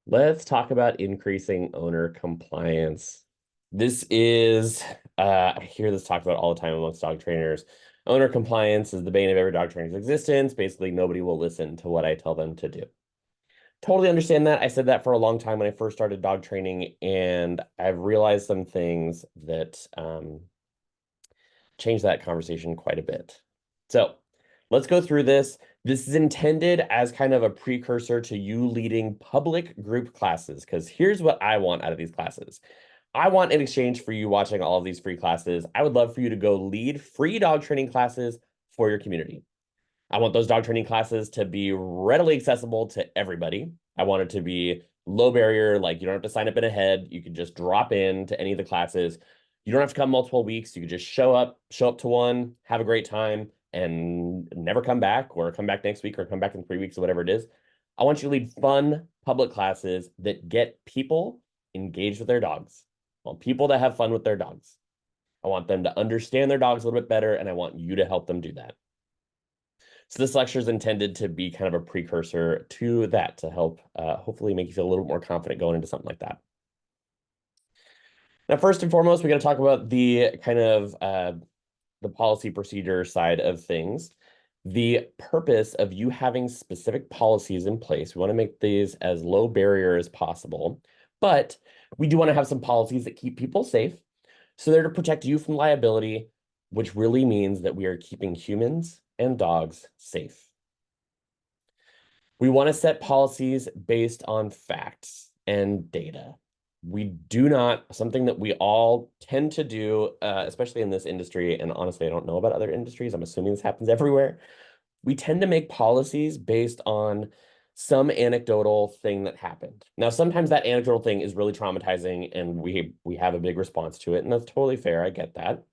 Let's talk about increasing owner compliance. This is, I hear this talked about all the time amongst dog trainers. Owner compliance is the bane of every dog trainer's existence. Basically, nobody will listen to what I tell them to do. Totally understand that. I said that for a long time when I first started dog training, and I've realized some things that change that conversation quite a bit. So let's go through this. This is intended as kind of a precursor to you leading public group classes, because here's what I want out of these classes. I want in exchange for you watching all of these free classes, I would love for you to go lead free dog training classes for your community. I want those dog training classes to be readily accessible to everybody. I want it to be low barrier, like you don't have to sign up in ahead. You can just drop in to any of the classes. You don't have to come multiple weeks. You can just show up to one, have a great time, and never come back or come back next week or come back in 3 weeks or whatever it is. I want you to lead fun public classes that get people engaged with their dogs. I want people to have fun with their dogs. I want them to understand their dogs a little bit better, and I want you to help them do that. So this lecture is intended to be kind of a precursor to that to help hopefully make you feel a little more confident going into something like that. Now, first and foremost, we got to talk about the kind of the policy procedure side of things. The purpose of you having specific policies in place, we want to make these as low barrier as possible, but we do want to have some policies that keep people safe. So they're to protect you from liability, which really means that we are keeping humans and dogs safe. We want to set policies based on facts and data. We do not, something that we all tend to do, especially in this industry, and honestly, I don't know about other industries. I'm assuming this happens everywhere. We tend to make policies based on some anecdotal thing that happened. Now, sometimes that anecdotal thing is really traumatizing and we have a big response to it, and that's totally fair. I get that.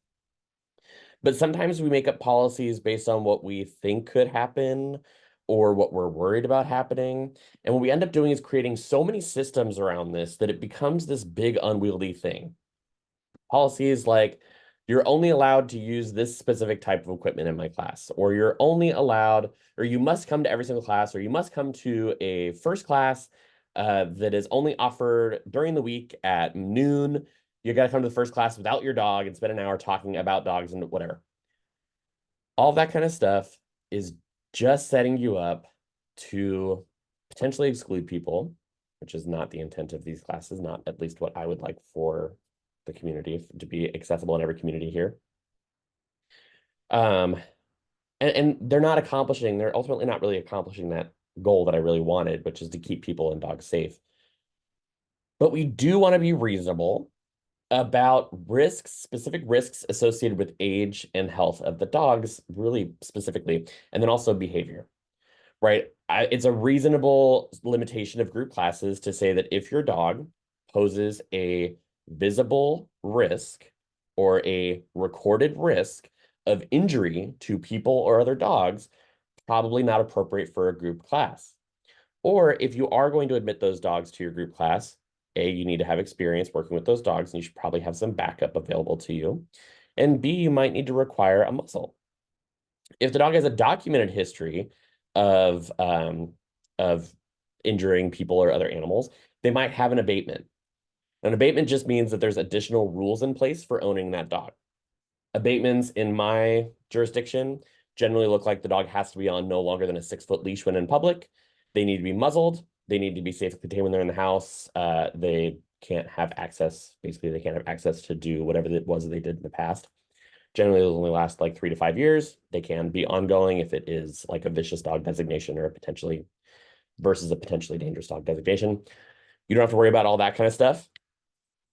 But sometimes we make up policies based on what we think could happen or what we're worried about happening. And what we end up doing is creating so many systems around this that it becomes this big unwieldy thing. Policies like you're only allowed to use this specific type of equipment in my class, or you're only allowed, or you must come to every single class, or you must come to a first class that is only offered during the week at noon. You got to come to the first class without your dog and spend an hour talking about dogs and whatever. All that kind of stuff is just setting you up to potentially exclude people, which is not the intent of these classes, not at least what I would like for the community to be accessible in every community here. Um, and they're ultimately not really accomplishing that goal that I really wanted, which is to keep people and dogs safe. But we do want to be reasonable about risks, specific risks associated with age and health of the dogs, really specifically, and then also behavior, right? It's a reasonable limitation of group classes to say that if your dog poses a visible risk or a recorded risk of injury to people or other dogs, probably not appropriate for a group class. Or if you are going to admit those dogs to your group class, A, you need to have experience working with those dogs, and you should probably have some backup available to you. And B, you might need to require a muzzle. If the dog has a documented history of of injuring people or other animals, they might have an abatement. An abatement just means that there's additional rules in place for owning that dog. Abatements in my jurisdiction generally look like the dog has to be on no longer than a 6-foot leash when in public. They need to be muzzled. They need to be safely contained when they're in the house. They can't have access. Basically, they can't have access to do whatever it was that they did in the past. Generally, those only last like 3 to 5 years. They can be ongoing if it is like a vicious dog designation or a potentially versus a potentially dangerous dog designation. You don't have to worry about all that kind of stuff.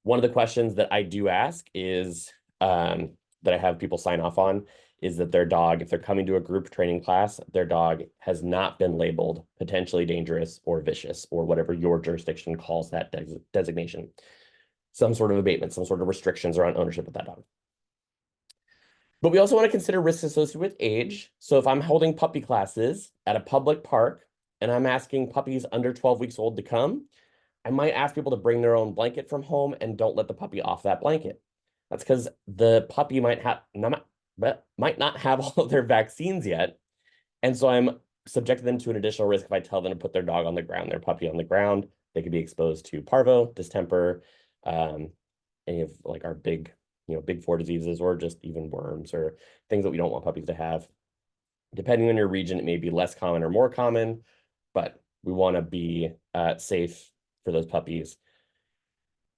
One of the questions that I do ask is that I have people sign off on is that their dog, if they're coming to a group training class, their dog has not been labeled potentially dangerous or vicious or whatever your jurisdiction calls that designation. Some sort of abatement, some sort of restrictions around ownership of that dog. But we also want to consider risks associated with age. So if I'm holding puppy classes at a public park and I'm asking puppies under 12 weeks old to come, I might ask people to bring their own blanket from home and don't let the puppy off that blanket. That's because the puppy might not have all of their vaccines yet. And so I'm subjecting them to an additional risk if I tell them to put their dog on the ground, their puppy on the ground. They could be exposed to parvo, distemper, any of like our big, big four diseases, or just even worms or things that we don't want puppies to have. Depending on your region, it may be less common or more common, but we want to be safe for those puppies.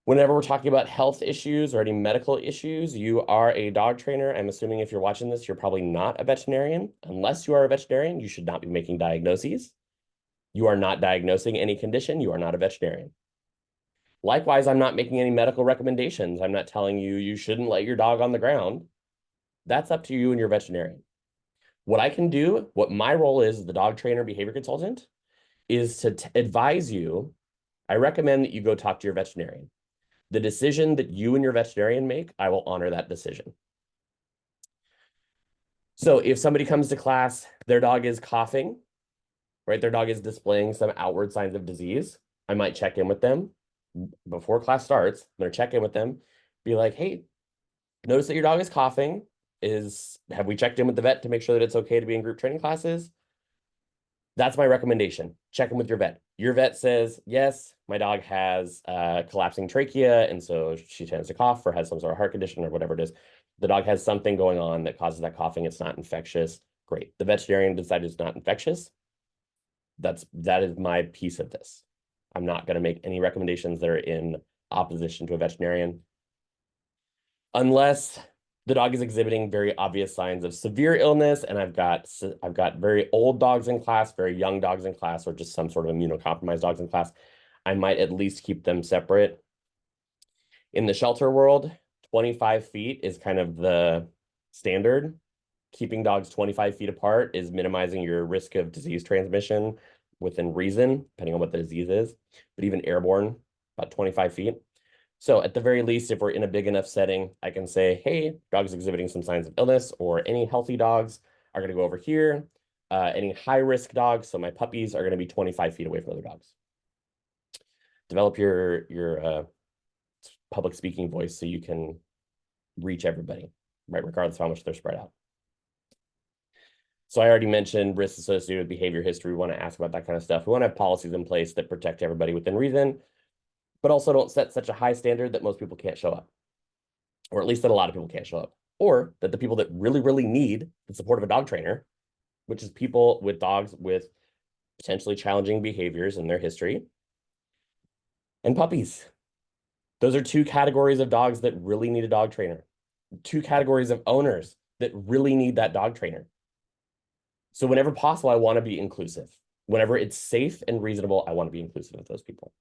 Whenever we're talking about health issues or any medical issues, you are a dog trainer. I'm assuming if you're watching this, you're probably not a veterinarian. Unless you are a veterinarian, you should not be making diagnoses. You are not diagnosing any condition. You are not a veterinarian. Likewise, I'm not making any medical recommendations. I'm not telling you you shouldn't let your dog on the ground. That's up to you and your veterinarian. What I can do, what my role is as the dog trainer behavior consultant, is to advise you. I recommend that you go talk to your veterinarian. The decision that you and your veterinarian make, I will honor that decision. So if somebody comes to class, their dog is coughing, right? Their dog is displaying some outward signs of disease. I might check in with them before class starts. I'm going to check in with them, be like, hey, notice that your dog is coughing. Have we checked in with the vet to make sure that it's okay to be in group training classes? That's my recommendation. Check in with your vet. Your vet says, yes, my dog has collapsing trachea, and so she tends to cough or has some sort of heart condition or whatever it is. The dog has something going on that causes that coughing. It's not infectious. Great. The veterinarian decided it's not infectious. That is my piece of this. I'm not going to make any recommendations that are in opposition to a veterinarian, unless the dog is exhibiting very obvious signs of severe illness, and I've got very old dogs in class, very young dogs in class, or just some sort of immunocompromised dogs in class. I might at least keep them separate. In the shelter world, 25 feet is kind of the standard. Keeping dogs 25 feet apart is minimizing your risk of disease transmission within reason, depending on what the disease is, but even airborne, about 25 feet. So at the very least, if we're in a big enough setting, I can say, hey, dog's exhibiting some signs of illness, or any healthy dogs are going to go over here. Any high-risk dogs, so my puppies, are going to be 25 feet away from other dogs. Develop your public speaking voice so you can reach everybody, right, regardless of how much they're spread out. So I already mentioned risks associated with behavior history. We want to ask about that kind of stuff. We want to have policies in place that protect everybody within reason, but also don't set such a high standard that most people can't show up, or at least that a lot of people can't show up, or that the people that really, really need the support of a dog trainer, which is people with dogs with potentially challenging behaviors in their history, and puppies. Those are two categories of dogs that really need a dog trainer. Two categories of owners that really need that dog trainer. So whenever possible, I want to be inclusive. Whenever it's safe and reasonable, I want to be inclusive of those people.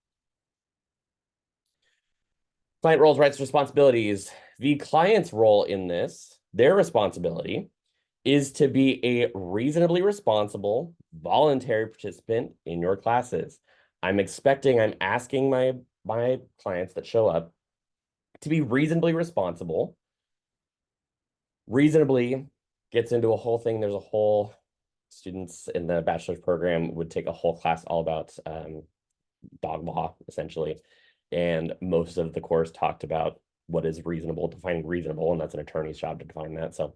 Client roles, rights, responsibilities. The client's role in this, their responsibility, is to be a reasonably responsible, voluntary participant in your classes. I'm asking my clients that show up to be reasonably responsible. Reasonably gets into a whole thing. There's a whole, students in the bachelor's program would take a whole class all about dog law, essentially. And most of the course talked about what is reasonable, defining reasonable, and that's an attorney's job to define that. So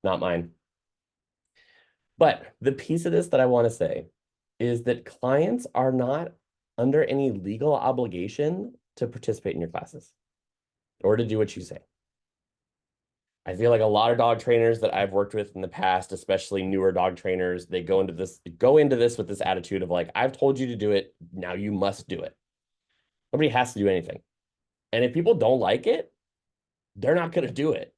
not mine. But the piece of this that I want to say is that clients are not under any legal obligation to participate in your classes or to do what you say. I feel like a lot of dog trainers that I've worked with in the past, especially newer dog trainers, they go into this with this attitude of like, I've told you to do it, now you must do it. Nobody has to do anything. And if people don't like it, they're not going to do it.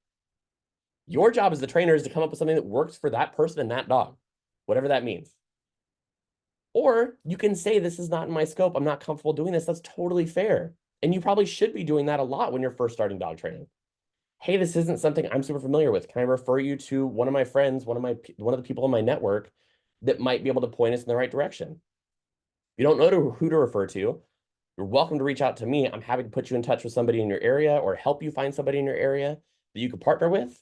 Your job as the trainer is to come up with something that works for that person and that dog, whatever that means. Or you can say, this is not in my scope. I'm not comfortable doing this. That's totally fair. And you probably should be doing that a lot when you're first starting dog training. Hey, this isn't something I'm super familiar with. Can I refer you to one of my friends, one of the people in my network that might be able to point us in the right direction? If you don't know who to refer to, you're welcome to reach out to me. I'm happy to put you in touch with somebody in your area or help you find somebody in your area that you could partner with.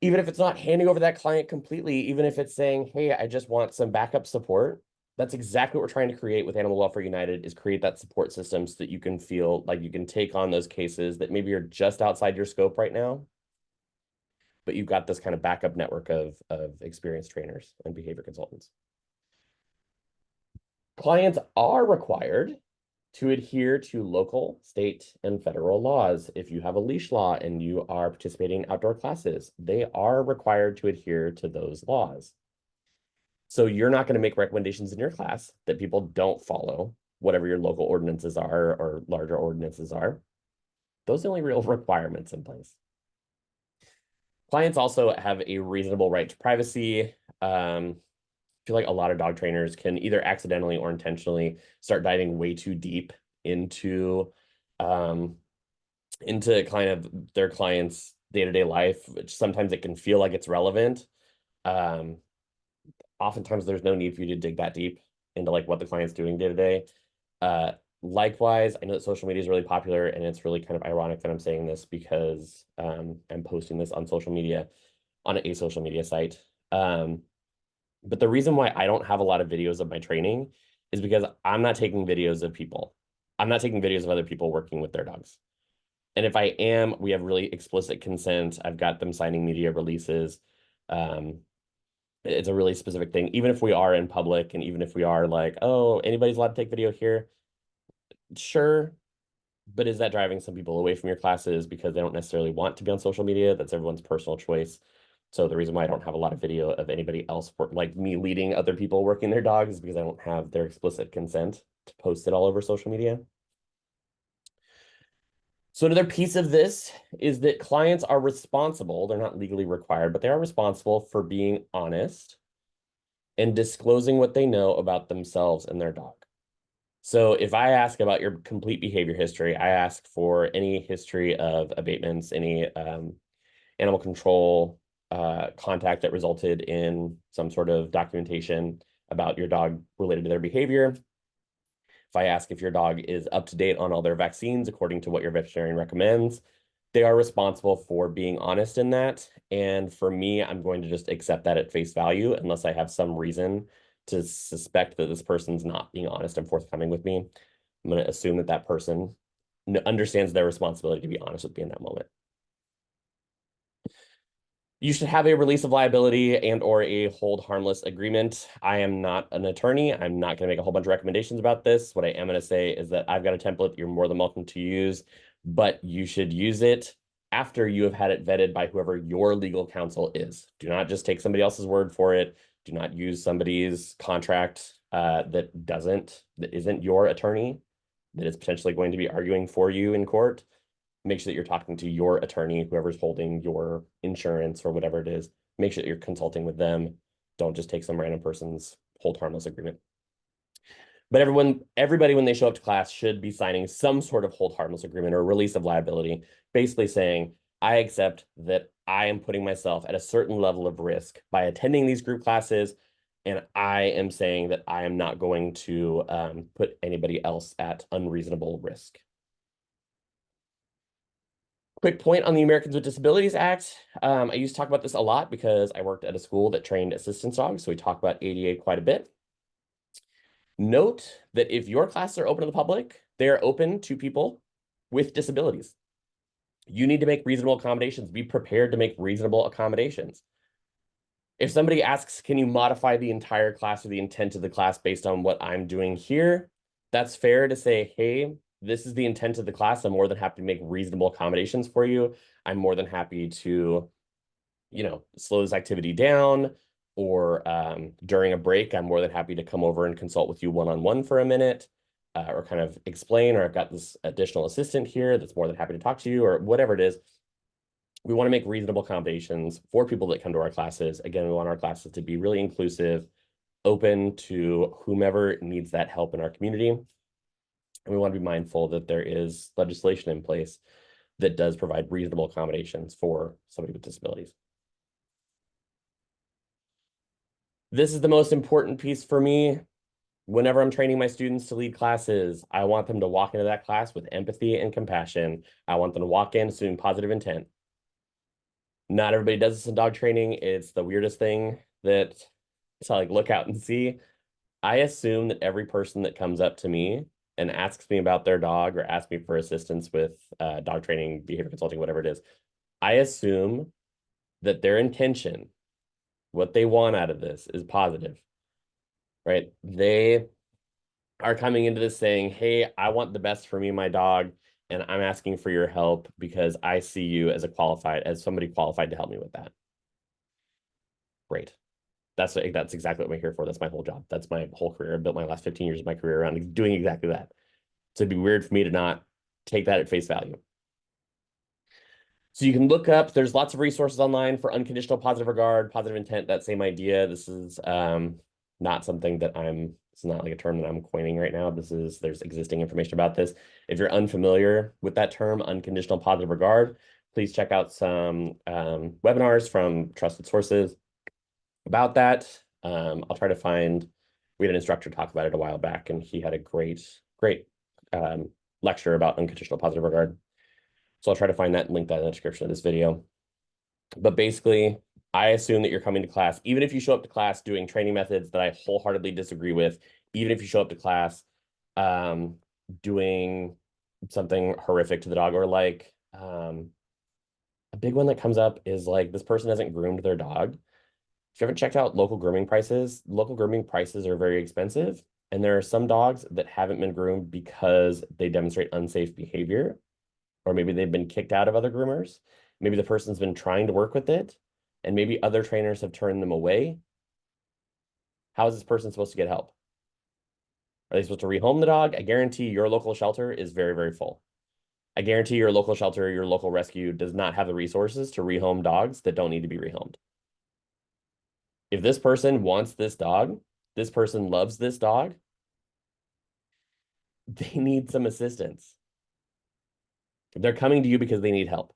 Even if it's not handing over that client completely, even if it's saying, hey, I just want some backup support. That's exactly what we're trying to create with Animal Welfare United, is create that support system so that you can feel like you can take on those cases that maybe are just outside your scope right now, but you've got this kind of backup network of experienced trainers and behavior consultants. Clients are required to adhere to local, state, and federal laws. If you have a leash law and you are participating in outdoor classes, they are required to adhere to those laws. So you're not going to make recommendations in your class that people don't follow, whatever your local ordinances are or larger ordinances are. Those are the only real requirements in place. Clients also have a reasonable right to privacy. I feel like a lot of dog trainers can either accidentally or intentionally start diving way too deep um, into kind of their clients' day-to-day life, which sometimes it can feel like it's relevant. Um, Oftentimes there's no need for you to dig that deep into like what the client's doing day to day. Likewise, I know that social media is really popular, and it's really kind of ironic that I'm saying this because I'm posting this on social media, on a social media site. But the reason why I don't have a lot of videos of my training is because I'm not taking videos of people. I'm not taking videos of other people working with their dogs. And if I am, we have really explicit consent. I've got them signing media releases. Um, it's a really specific thing. Even if we are in public and even if we are like, oh, anybody's allowed to take video here, sure. But is that driving some people away from your classes because they don't necessarily want to be on social media? That's everyone's personal choice. So the reason why I don't have a lot of video of anybody else like me leading other people working their dogs is because I don't have their explicit consent to post it all over social media. So another piece of this is that clients are responsible. They're not legally required, but they are responsible for being honest and disclosing what they know about themselves and their dog. So if I ask about your complete behavior history, I ask for any history of abatements, any animal control contact that resulted in some sort of documentation about your dog related to their behavior. If I ask if your dog is up to date on all their vaccines according to what your veterinarian recommends, they are responsible for being honest in that. And for me, I'm going to just accept that at face value unless I have some reason to suspect that this person's not being honest and forthcoming with me. I'm going to assume that that person understands their responsibility to be honest with me in that moment. You should have a release of liability and or a hold harmless agreement. I am not an attorney. I'm not going to make a whole bunch of recommendations about this. What I am going to say is that I've got a template you're more than welcome to use, but you should use it after you have had it vetted by whoever your legal counsel is. Do not just take somebody else's word for it. Do not use somebody's contract that isn't your attorney, that is potentially going to be arguing for you in court. Make sure that you're talking to your attorney, whoever's holding your insurance or whatever it is. Make sure that you're consulting with them. Don't just take some random person's hold harmless agreement. But everybody, when they show up to class, should be signing some sort of hold harmless agreement or release of liability, basically saying, I accept that I am putting myself at a certain level of risk by attending these group classes, and I am saying that I am not going to put anybody else at unreasonable risk. Quick point on the Americans with Disabilities Act. I used to talk about this a lot because I worked at a school that trained assistance dogs, so we talk about ADA quite a bit. Note that if your classes are open to the public, they are open to people with disabilities. You need to make reasonable accommodations. Be prepared to make reasonable accommodations. If somebody asks, can you modify the entire class or the intent of the class based on what I'm doing here? That's fair to say, hey, this is the intent of the class. I'm more than happy to make reasonable accommodations for you. I'm more than happy to, slow this activity down, or during a break, I'm more than happy to come over and consult with you one-on-one for a minute, or kind of explain, or I've got this additional assistant here that's more than happy to talk to you, or whatever it is. We want to make reasonable accommodations for people that come to our classes. Again, we want our classes to be really inclusive, open to whomever needs that help in our community. And we want to be mindful that there is legislation in place that does provide reasonable accommodations for somebody with disabilities. This is the most important piece for me. Whenever I'm training my students to lead classes, I want them to walk into that class with empathy and compassion. I want them to walk in assuming positive intent. Not everybody does this in dog training. It's the weirdest thing that to like look out and see. I assume that every person that comes up to me and asks me about their dog or asks me for assistance with dog training, behavior consulting, whatever it is, I assume that their intention, what they want out of this, is positive, right? are coming into this saying, hey, I want the best for me and my dog, and I'm asking for your help because I see you as somebody qualified to help me with that. Great. That's exactly what I'm here for. That's my whole job. That's my whole career. I built my last 15 years of my career around doing exactly that. So it'd be weird for me to not take that at face value. So you can look up, there's lots of resources online for unconditional positive regard, positive intent, that same idea. This is not something that it's not like a term that I'm coining right now. There's existing information about this. If you're unfamiliar with that term, unconditional positive regard, please check out some webinars from trusted sources about that. I'll try to we had an instructor talk about it a while back, and he had a great lecture about unconditional positive regard. So I'll try to find that and link that in the description of this video. But basically, I assume that you're coming to class, even if you show up to class doing training methods that I wholeheartedly disagree with, even if you show up to class doing something horrific to the dog, or like a big one that comes up is like this person hasn't groomed their dog. If you haven't checked out local grooming prices are very expensive. And there are some dogs that haven't been groomed because they demonstrate unsafe behavior, or maybe they've been kicked out of other groomers. Maybe the person's been trying to work with it, and maybe other trainers have turned them away. How is this person supposed to get help? Are they supposed to rehome the dog? I guarantee your local shelter is very, very full. I guarantee your local shelter, your local rescue does not have the resources to rehome dogs that don't need to be rehomed. If this person wants this dog, this person loves this dog, they need some assistance. They're coming to you because they need help.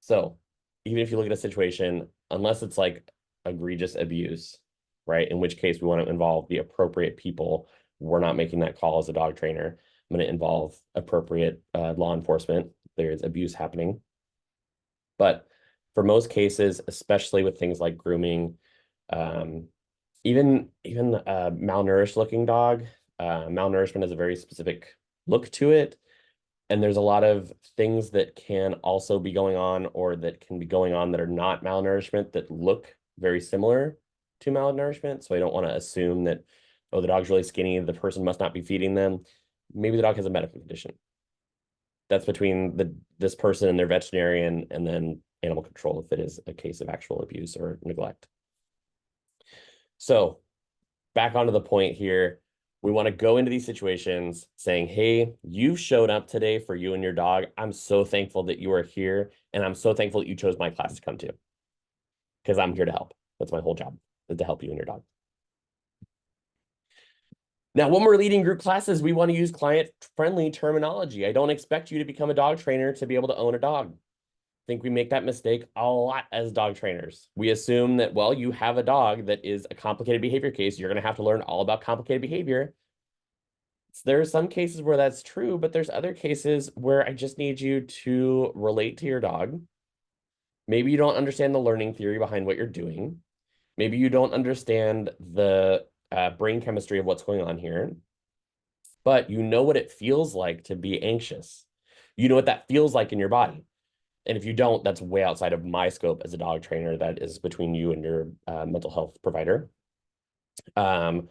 So even if you look at a situation, unless it's like egregious abuse, right? In which case we want to involve the appropriate people. We're not making that call as a dog trainer. I'm going to involve appropriate law enforcement. There's abuse happening. But for most cases, especially with things like grooming, even malnourished looking dog, malnourishment has a very specific look to it. And there's a lot of things that can also be going on, or that can be going on that are not malnourishment, that look very similar to malnourishment. So I don't want to assume that, oh, the dog's really skinny, the person must not be feeding them. Maybe the dog has a medical condition. That's between this person and their veterinarian, and then animal control if it is a case of actual abuse or neglect. So back onto the point here. We want to go into these situations saying, hey, you showed up today for you and your dog. I'm so thankful that you are here. And I'm so thankful that you chose my class to come to, because I'm here to help. That's my whole job, is to help you and your dog. Now, when we're leading group classes, we want to use client-friendly terminology. I don't expect you to become a dog trainer to be able to own a dog. I think we make that mistake a lot as dog trainers. We assume that, well, you have a dog that is a complicated behavior case. You're going to have to learn all about complicated behavior. So there are some cases where that's true, but there's other cases where I just need you to relate to your dog. Maybe you don't understand the learning theory behind what you're doing. Maybe you don't understand the brain chemistry of what's going on here, but you know what it feels like to be anxious. You know what that feels like in your body. And if you don't, that's way outside of my scope as a dog trainer. That is between you and your mental health provider, and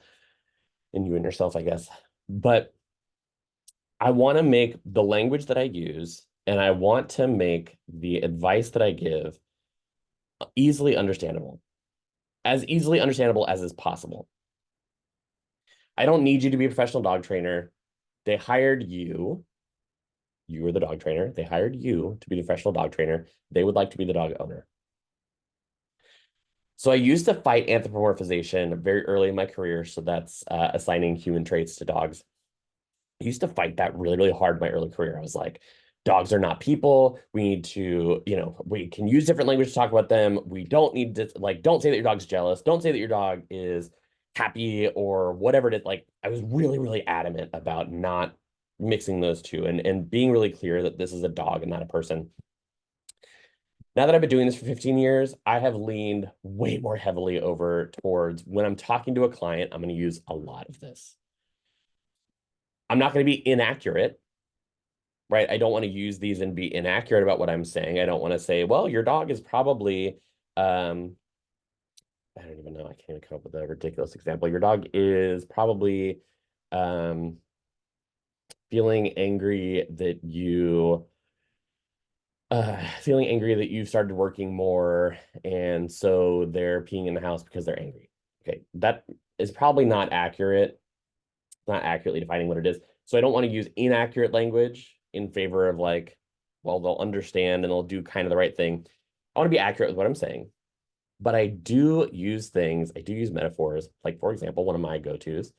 you and yourself, I guess. But I want to make the language that I use, and I want to make the advice that I give easily understandable as is possible. I don't need you to be a professional dog trainer. They hired you. You were the dog trainer. They hired you to be the professional dog trainer. They would like to be the dog owner. So I used to fight anthropomorphization very early in my career. So that's assigning human traits to dogs. I used to fight that really, really hard in my early career. I was like, dogs are not people. We need to, we can use different language to talk about them. We don't need to, like, don't say that your dog's jealous. Don't say that your dog is happy or whatever it is. Like, I was really, really adamant about not mixing those two, and being really clear that this is a dog and not a person. Now that I've been doing this for 15 years, I have leaned way more heavily over towards, when I'm talking to a client, I'm going to use a lot of this. I'm not going to be inaccurate, right? I don't want to use these and be inaccurate about what I'm saying. I don't want to say, well, your dog is probably I don't even know. I can't even come up with a ridiculous example. Your dog is probably um, feeling angry that you feeling angry that you've started working more, and so they're peeing in the house because they're angry. Okay, that is probably not accurate, not accurately defining what it is. So I don't want to use inaccurate language in favor of like, well, they'll understand and they'll do kind of the right thing. I want to be accurate with what I'm saying, but I do use things, I do use metaphors. Like, for example, one of my go-tos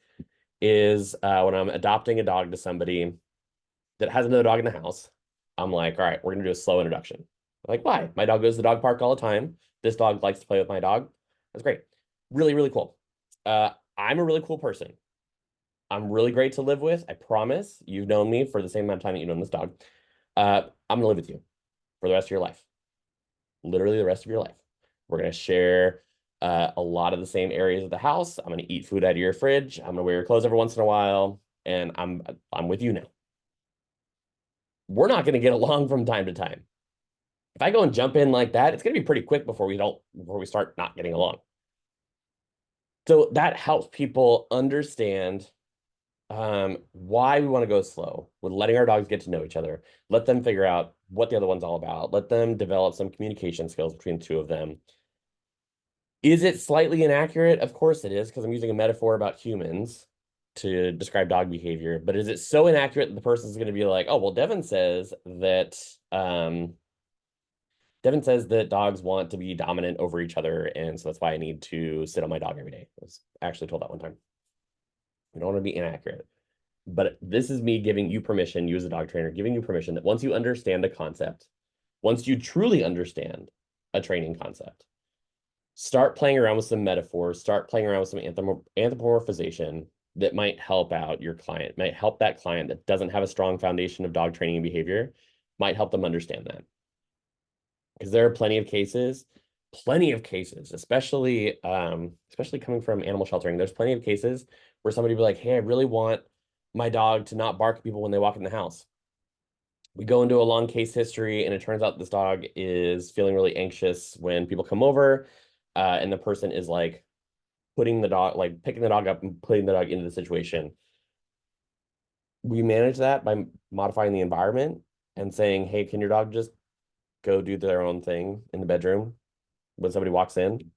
is when I'm adopting a dog to somebody that has another dog in the house. I'm like, all right, we're gonna do a slow introduction. I'm like, why? My dog goes to the dog park all the time. This dog likes to play with my dog. That's great. Really, really cool. I'm a really cool person. I'm really great to live with. I promise. You've known me for the same amount of time that you've known this dog. I'm gonna live with you for the rest of your life. Literally the rest of your life. We're gonna share a lot of the same areas of the house. I'm gonna eat food out of your fridge. I'm gonna wear your clothes every once in a while, and I'm with you now. We're not gonna get along from time to time. If I go and jump in like that, it's gonna be pretty quick before we start not getting along. So that helps people understand why we want to go slow with letting our dogs get to know each other. Let them figure out what the other one's all about. Let them develop some communication skills between the two of them. Is it slightly inaccurate? Of course it is, because I'm using a metaphor about humans to describe dog behavior. But is it so inaccurate that the person's going to be like, oh, well, Devin says that dogs want to be dominant over each other, and so that's why I need to sit on my dog every day. I was actually told that one time. I don't want to be inaccurate. But this is me giving you permission, you as a dog trainer, giving you permission that once you understand a concept, once you truly understand a training concept, start playing around with some metaphors, start playing around with some anthropomorphization that might help out your client, might help that client that doesn't have a strong foundation of dog training and behavior, might help them understand that. Because there are plenty of cases, especially coming from animal sheltering. There's plenty of cases where somebody will be like, hey, I really want my dog to not bark at people when they walk in the house. We go into a long case history, and it turns out this dog is feeling really anxious when people come over, and the person is like putting the dog, like picking the dog up and putting the dog into the situation. We manage that by modifying the environment and saying, hey, can your dog just go do their own thing in the bedroom when somebody walks in?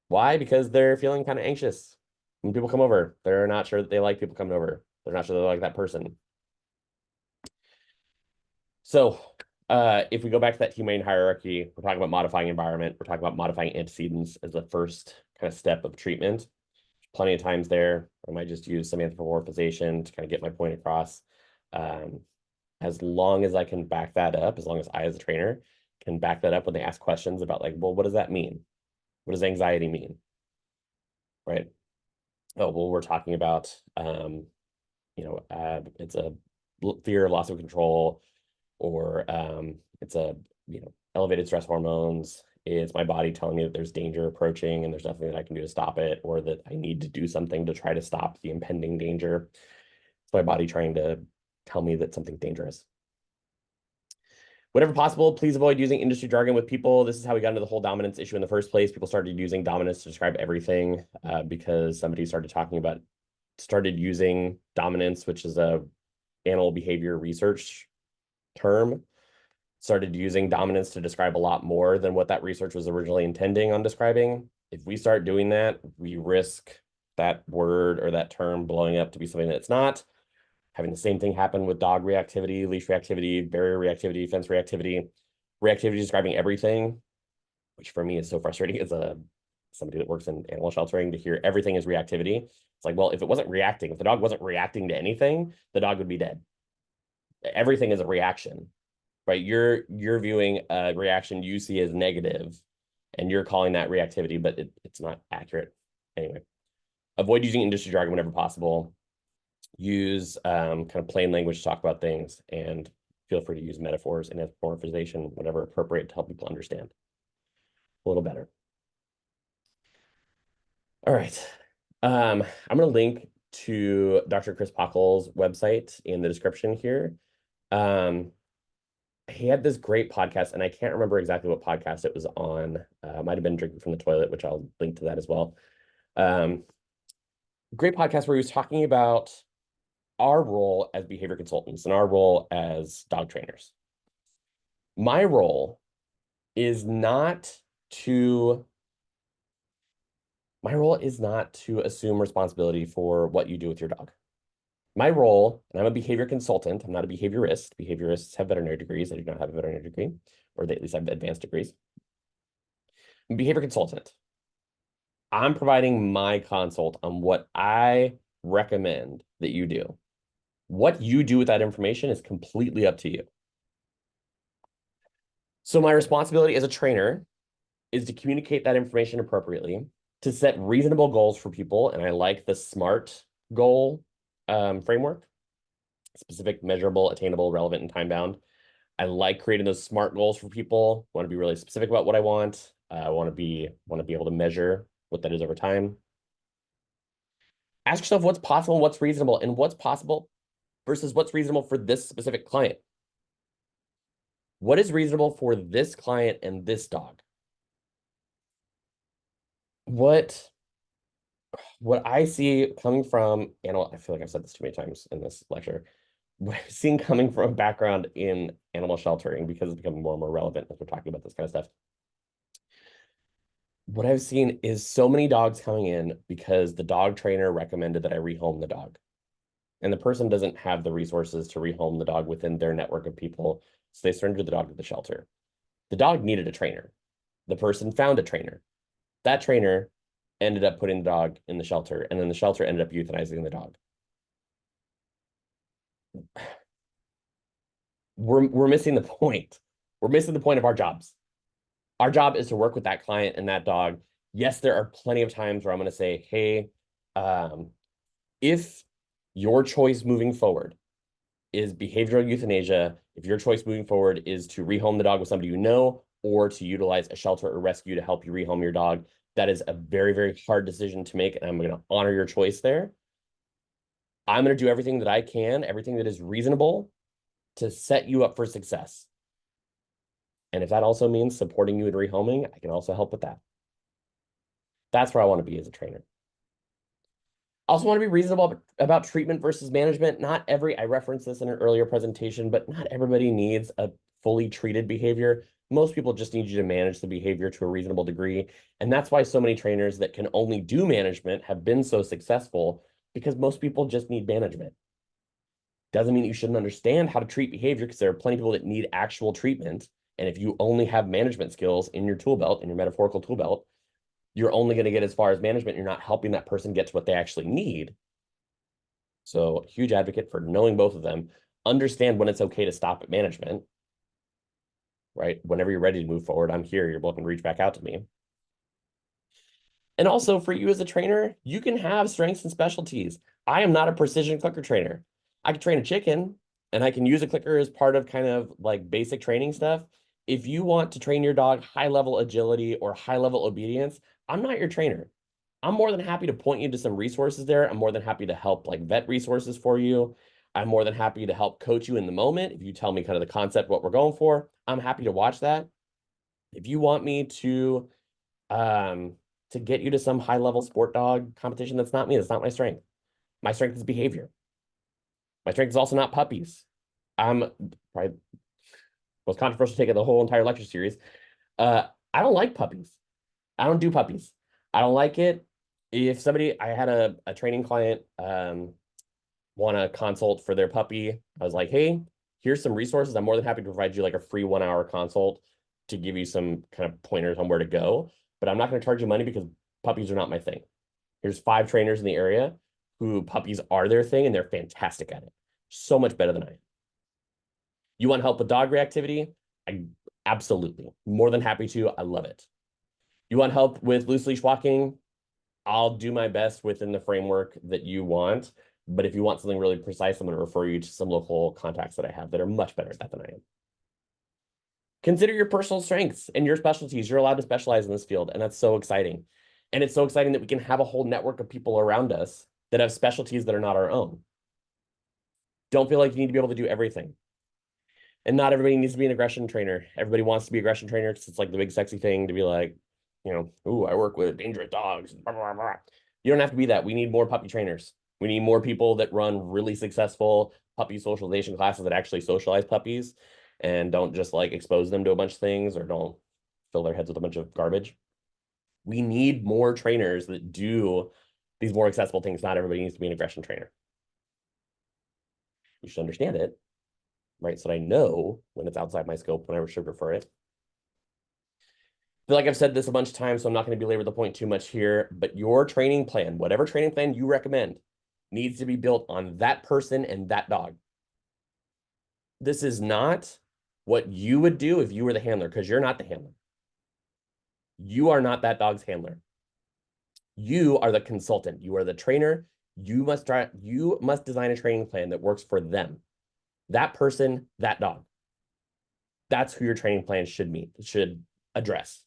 Why? Because they're feeling kind of anxious when people come over. They're not sure that they like people coming over. They're not sure they like that person. So if we go back to that humane hierarchy, we're talking about modifying environment. We're talking about modifying antecedents as the first kind of step of treatment. Plenty of times there, I might just use some anthropomorphization to kind of get my point across. As long as I can back that up, as long as I as a trainer can back that up when they ask questions about like, well, what does that mean? What does anxiety mean? Right? Oh, well, we're talking about, it's a fear of loss of control, or it's a, elevated stress hormones. It's my body telling me that there's danger approaching and there's nothing that I can do to stop it, or that I need to do something to try to stop the impending danger. It's my body trying to tell me that something's dangerous. Whenever possible, please avoid using industry jargon with people. This is how we got into the whole dominance issue in the first place. People started using dominance to describe everything because somebody started using dominance, which is a animal behavior research term, started using dominance to describe a lot more than what that research was originally intending on describing. If we start doing that, we risk that word or that term blowing up to be something that it's not. Having the same thing happen with dog reactivity, leash reactivity, barrier reactivity, fence reactivity. Reactivity describing everything, which for me is so frustrating as somebody that works in animal sheltering to hear everything is reactivity. It's like, well, if the dog wasn't reacting to anything, the dog would be dead. Everything is a reaction, right? You're viewing a reaction you see as negative, and you're calling that reactivity, but it's not accurate. Anyway, avoid using industry jargon whenever possible. Use kind of plain language to talk about things, and feel free to use metaphors and anthropomorphization whenever appropriate to help people understand a little better. All right. I'm going to link to Dr. Chris Pockel's website in the description here. I he had this great podcast, and I can't remember exactly what podcast it was on. Might have been Drinking from the Toilet, which I'll link to that as well. Um, Great podcast where he was talking about our role as behavior consultants and our role as dog trainers. My role is not to assume responsibility for what you do with your dog. My role, and I'm a behavior consultant, I'm not a behaviorist. Behaviorists have veterinary degrees. I do not have a veterinary degree, or they at least have advanced degrees. I'm a behavior consultant. I'm providing my consult on what I recommend that you do. What you do with that information is completely up to you. So my responsibility as a trainer is to communicate that information appropriately, to set reasonable goals for people. And I like the SMART goal framework: specific, measurable, attainable, relevant, and time bound. I like creating those SMART goals for people. I want to be really specific about what I want. I want to be able to measure what that is over time. Ask yourself what's possible, what's reasonable, and what's possible versus what's reasonable for this specific client. What is reasonable for this client and this dog? What I see coming from animal, I feel like I've said this too many times in this lecture. What I've seen coming from a background in animal sheltering, because it's becoming more and more relevant as we're talking about this kind of stuff. What I've seen is so many dogs coming in because the dog trainer recommended that I rehome the dog. And the person doesn't have the resources to rehome the dog within their network of people. So they surrendered the dog to the shelter. The dog needed a trainer. The person found a trainer. That trainer ended up putting the dog in the shelter, and then the shelter ended up euthanizing the dog. We're missing the point. We're missing the point of our jobs. Our job is to work with that client and that dog. Yes, there are plenty of times where I'm going to say, hey, if your choice moving forward is behavioral euthanasia, if your choice moving forward is to rehome the dog with somebody you know, or to utilize a shelter or rescue to help you rehome your dog, that is a very, very hard decision to make, and I'm going to honor your choice there. I'm going to do everything that I can, everything that is reasonable to set you up for success. And if that also means supporting you in rehoming, I can also help with that. That's where I want to be as a trainer. I also want to be reasonable about treatment versus management. I referenced this in an earlier presentation, but not everybody needs a fully treated behavior. Most people just need you to manage the behavior to a reasonable degree. And that's why so many trainers that can only do management have been so successful, because most people just need management. Doesn't mean you shouldn't understand how to treat behavior, because there are plenty of people that need actual treatment. And if you only have management skills in your tool belt, in your metaphorical tool belt, you're only going to get as far as management. You're not helping that person get to what they actually need. So, huge advocate for knowing both of them. Understand when it's okay to stop at management, right? Whenever you're ready to move forward, I'm here. You're welcome to reach back out to me. And also, for you as a trainer, you can have strengths and specialties. I am not a precision clicker trainer. I can train a chicken, and I can use a clicker as part of kind of like basic training stuff. If you want to train your dog high-level agility or high-level obedience, I'm not your trainer. I'm more than happy to point you to some resources there. I'm more than happy to help like vet resources for you. I'm more than happy to help coach you in the moment. If you tell me kind of the concept, what we're going for, I'm happy to watch that. If you want me to get you to some high-level sport dog competition, that's not me. That's not my strength. My strength is behavior. My strength is also not puppies. I'm probably most controversial take of the whole entire lecture series. I don't like puppies. I don't do puppies. I don't like it. If somebody, I had a training client want a consult for their puppy. I was like, hey, here's some resources. I'm more than happy to provide you like a free 1 hour consult to give you some kind of pointers on where to go. But I'm not going to charge you money because puppies are not my thing. Here's 5 trainers in the area who puppies are their thing, and they're fantastic at it. So much better than I am. You want help with dog reactivity? I absolutely. More than happy to. I love it. You want help with loose leash walking? I'll do my best within the framework that you want. But if you want something really precise, I'm going to refer you to some local contacts that I have that are much better at that than I am. Consider your personal strengths and your specialties. You're allowed to specialize in this field, and that's so exciting. And it's so exciting that we can have a whole network of people around us that have specialties that are not our own. Don't feel like you need to be able to do everything. And not everybody needs to be an aggression trainer. Everybody wants to be aggression trainer because it's like the big sexy thing to be like, ooh, I work with dangerous dogs. Blah, blah, blah. You don't have to be that. We need more puppy trainers. We need more people that run really successful puppy socialization classes that actually socialize puppies and don't just like expose them to a bunch of things or don't fill their heads with a bunch of garbage. We need more trainers that do these more accessible things. Not everybody needs to be an aggression trainer. You should understand it, right? So that I know when it's outside my scope, when I should refer it. I feel like I've said this a bunch of times, so I'm not going to belabor the point too much here, but your training plan, whatever training plan you recommend, needs to be built on that person and that dog. This is not what you would do if you were the handler, because you're not the handler. You are not that dog's handler. You are the consultant. You are the trainer. You must design a training plan that works for them. That person, that dog. That's who your training plan should address.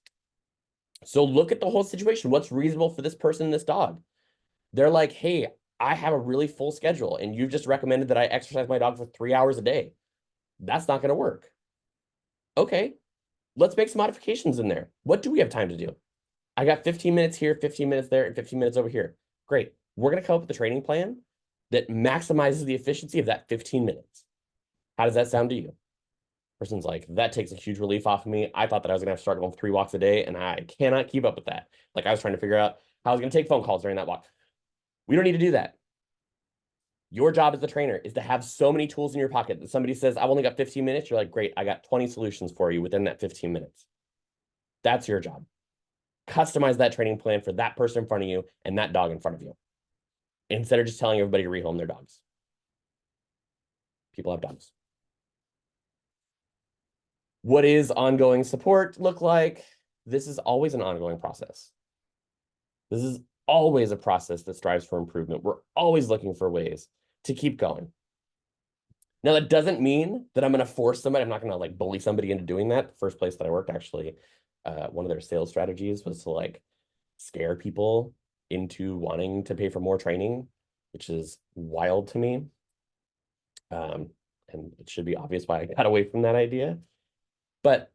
So look at the whole situation. What's reasonable for this person and this dog? They're like, hey, I have a really full schedule, and you've just recommended that I exercise my dog for 3 hours a day. That's not going to work. Okay, let's make some modifications in there. What do we have time to do? I got 15 minutes here, 15 minutes there, and 15 minutes over here. Great. We're going to come up with a training plan that maximizes the efficiency of that 15 minutes. How does that sound to you? Person's like, that takes a huge relief off of me. I thought that I was going to have to start going 3 walks a day, and I cannot keep up with that. Like I was trying to figure out how I was going to take phone calls during that walk. We don't need to do that. Your job as the trainer is to have so many tools in your pocket that somebody says, I've only got 15 minutes. You're like, great, I got 20 solutions for you within that 15 minutes. That's your job. Customize that training plan for that person in front of you and that dog in front of you, instead of just telling everybody to rehome their dogs. People have dogs. What is ongoing support look like? This is always an ongoing process. This is always a process that strives for improvement. We're always looking for ways to keep going. Now, that doesn't mean that I'm going to force somebody. I'm not going to like bully somebody into doing that. The first place that I worked, actually, one of their sales strategies was to like scare people into wanting to pay for more training, which is wild to me. And it should be obvious why I got away from that idea. But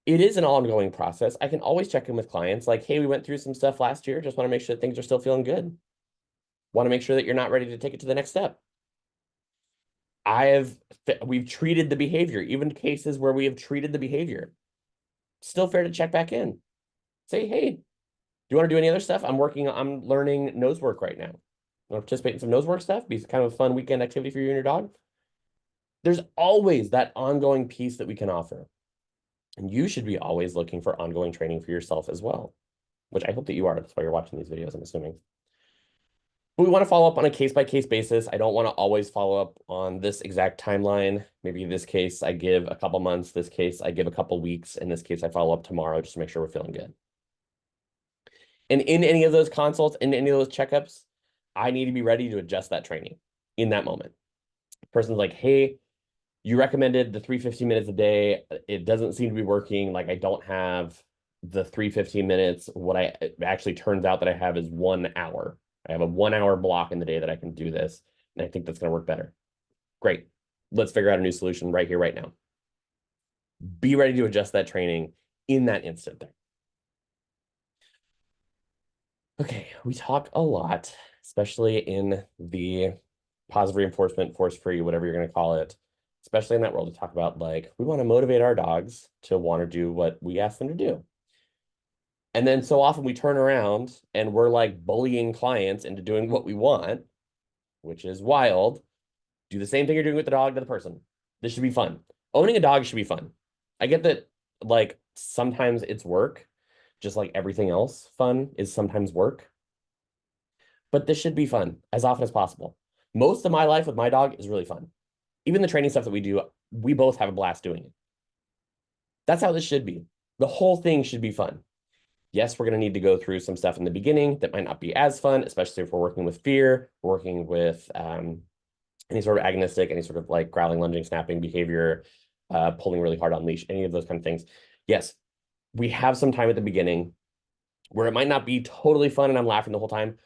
it is an ongoing process. I can always check in with clients like, hey, we went through some stuff last year. Just want to make sure that things are still feeling good. Want to make sure that you're not ready to take it to the next step. We've treated the behavior, even cases where we have treated the behavior. Still fair to check back in. Say, hey, do you want to do any other stuff? I'm learning nose work right now. Want to participate in some nose work stuff? Be kind of a fun weekend activity for you and your dog. There's always that ongoing piece that we can offer. And you should be always looking for ongoing training for yourself as well, which I hope that you are. That's why you're watching these videos, I'm assuming. But we want to follow up on a case-by-case basis. I don't want to always follow up on this exact timeline. Maybe in this case, I give a couple months. This case, I give a couple weeks. In this case, I follow up tomorrow just to make sure we're feeling good. And in any of those consults, in any of those checkups, I need to be ready to adjust that training in that moment. The person's like, hey, you recommended the 315 minutes a day. It doesn't seem to be working. Like I don't have the 315 minutes. What it actually turns out that I have is 1 hour. I have a 1 hour block in the day that I can do this. And I think that's going to work better. Great. Let's figure out a new solution right here, right now. Be ready to adjust that training in that instant there. Okay, we talk a lot, especially in the positive reinforcement, force-free, whatever you're going to call it, especially in that world, to talk about like, we want to motivate our dogs to want to do what we ask them to do. And then so often we turn around and we're like bullying clients into doing what we want, which is wild. Do the same thing you're doing with the dog to the person. This should be fun. Owning a dog should be fun. I get that like sometimes it's work, just like everything else fun is sometimes work. But this should be fun as often as possible. Most of my life with my dog is really fun. Even the training stuff that we do, we both have a blast doing it. That's how this should be. The whole thing should be fun. Yes, we're going to need to go through some stuff in the beginning that might not be as fun, especially if we're working with fear, working with any sort of agonistic, any sort of like growling, lunging, snapping behavior, pulling really hard on leash, any of those kind of things. Yes, we have some time at the beginning where it might not be totally fun and I'm laughing the whole time.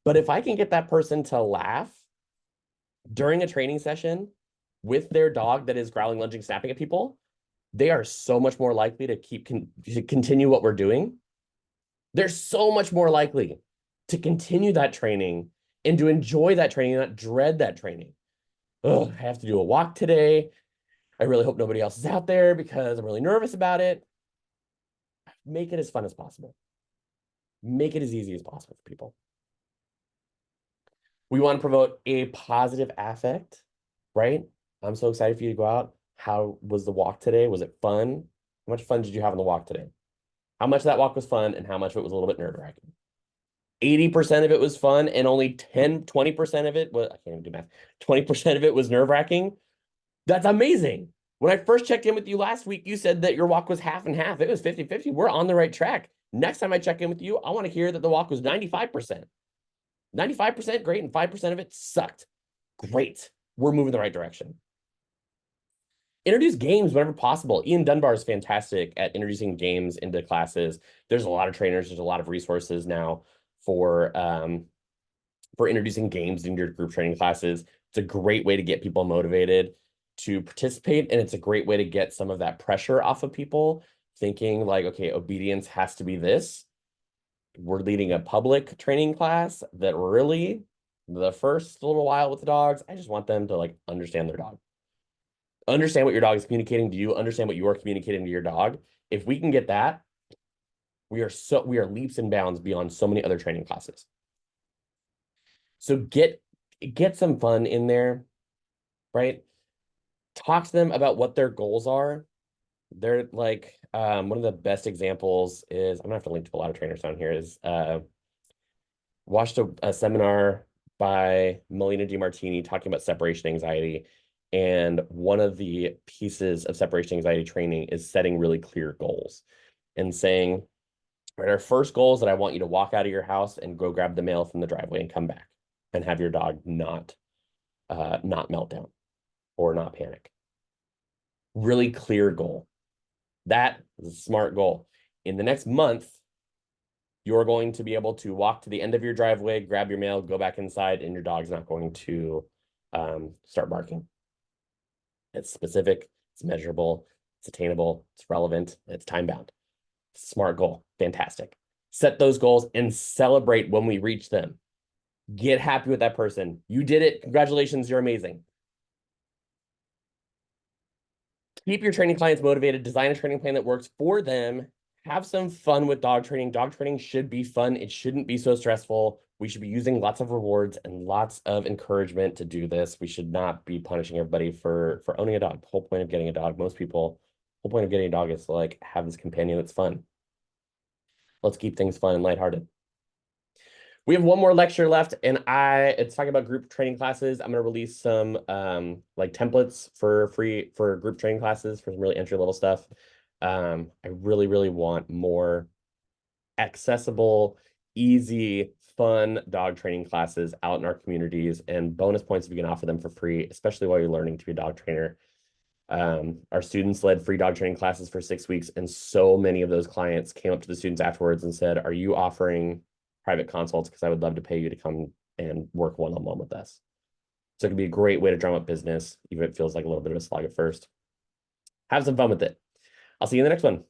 But if I can get that person to laugh during a training session, with their dog that is growling, lunging, snapping at people, they are so much more likely to continue what we're doing. They're so much more likely to continue that training and to enjoy that training and not dread that training. Oh, I have to do a walk today. I really hope nobody else is out there because I'm really nervous about it. Make it as fun as possible. Make it as easy as possible for people. We want to promote a positive affect, right? I'm so excited for you to go out. How was the walk today? Was it fun? How much fun did you have on the walk today? How much of that walk was fun and how much of it was a little bit nerve-wracking? 80% of it was fun and only 20% of it was, I can't even do math, 20% of it was nerve-wracking. That's amazing. When I first checked in with you last week, you said that your walk was half and half. It was 50-50. We're on the right track. Next time I check in with you, I want to hear that the walk was 95%. 95% great and 5% of it sucked. Great. We're moving the right direction. Introduce games whenever possible. Ian Dunbar is fantastic at introducing games into classes. There's a lot of trainers. There's a lot of resources now for introducing games into your group training classes. It's a great way to get people motivated to participate, and it's a great way to get some of that pressure off of people, thinking like, okay, obedience has to be this. We're leading a public training class that really, the first little while with the dogs, I just want them to like understand their dog. Understand what your dog is communicating to you, understand what you are communicating to your dog. If we can get that, we are leaps and bounds beyond so many other training classes. So get some fun in there, right? Talk to them about what their goals are. They're like, one of the best examples is, I'm gonna have to link to a lot of trainers down here, is watched a seminar by Melina DiMartini talking about separation anxiety. And one of the pieces of separation anxiety training is setting really clear goals and saying, right, our first goal is that I want you to walk out of your house and go grab the mail from the driveway and come back and have your dog not melt down or not panic. Really clear goal. That is a smart goal. In the next month, you're going to be able to walk to the end of your driveway, grab your mail, go back inside, and your dog's not going to start barking. It's specific, it's measurable, it's attainable, it's relevant, it's time-bound. Smart goal, fantastic. Set those goals and celebrate when we reach them. Get happy with that person. You did it. Congratulations, you're amazing. Keep your training clients motivated. Design a training plan that works for them. Have some fun with dog training. Dog training should be fun. It shouldn't be so stressful. We should be using lots of rewards and lots of encouragement to do this. We should not be punishing everybody for owning a dog. The whole point of getting a dog, whole point of getting a dog is to like have this companion that's fun. Let's keep things fun and lighthearted. We have one more lecture left, and it's talking about group training classes. I'm going to release some like templates for free for group training classes for some really entry-level stuff. I really, really want more accessible, easy, fun dog training classes out in our communities, and bonus points if you can offer them for free, especially while you're learning to be a dog trainer. Our students led free dog training classes for 6 weeks, and so many of those clients came up to the students afterwards and said, are you offering private consults? Because I would love to pay you to come and work one-on-one with us. So it can be a great way to drum up business, even if it feels like a little bit of a slog at first. Have some fun with it. I'll see you in the next one.